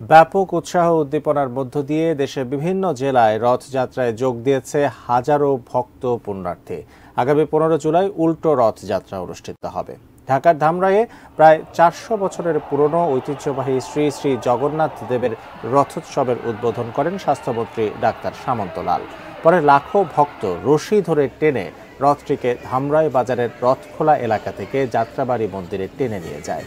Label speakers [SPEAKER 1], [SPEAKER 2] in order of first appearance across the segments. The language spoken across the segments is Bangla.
[SPEAKER 1] ব্যাপক উৎসাহ উদ্দীপনার মধ্য দিয়ে দেশের বিভিন্ন জেলায় রথযাত্রায় যোগ দিয়েছে হাজারো ভক্ত পুণ্যার্থী। আগামী 15 জুলাই উল্টো রথযাত্রা অনুষ্ঠিত হবে। ঢাকার ধামরাইয়ে প্রায় 400 বছরের পুরনো ঐতিহ্যবাহী শ্রী শ্রী জগন্নাথ দেবের রথোৎসবের উদ্বোধন করেন স্বাস্থ্যমন্ত্রী ডাক্তার সামন্ত লাল। পরে লাখো ভক্ত রশি ধরে টেনে রথটিকে ধামরাই বাজারের রথখোলা এলাকা থেকে যাত্রাবাড়ি মন্দিরে টেনে নিয়ে যায়।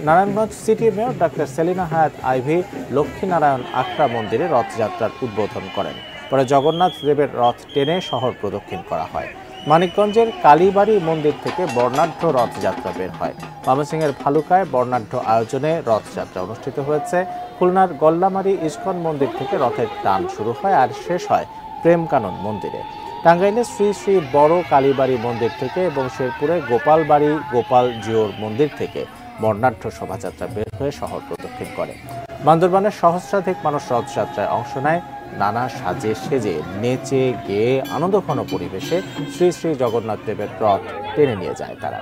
[SPEAKER 1] Narayanganj city mayor doctor Selina হায়াত আইভি লক্ষ্মীনারায়ণ আখড়া মন্দিরে রথযাত্রার উদ্বোধন করেন। পরে জগন্নাথ দেবের রথ টেনে শহর প্রদক্ষিণ করা হয়। মানিকগঞ্জের কালীবাড়ি মন্দির থেকে বর্ণাঢ্য রথযাত্রা বের হয়। ময়মনসিংহের ভালুকায় বর্ণাঢ্য আয়োজনে রথযাত্রা অনুষ্ঠিত হয়েছে। খুলনার গল্লামারী ইস্কন মন্দির থেকে রথের টান শুরু হয় আর শেষ হয় প্রেমকানন মন্দিরে। টাঙ্গাইলে শ্রী শ্রী বড় কালীবাড়ি মন্দির থেকে এবং শেরপুরে গোপালবাড়ি গোপাল জিওর মন্দির থেকে বর্ণাঢ্য শোভাযাত্রা বের হয়ে শহর প্রদক্ষিণ করে। বান্দরবানের সহস্রাধিক মানুষ রথযাত্রায় অংশ নেয়। নানা সাজে সেজে নেচে গেয়ে আনন্দঘন পরিবেশে শ্রী শ্রী জগন্নাথ দেবের রথ টেনে নিয়ে যায় তারা।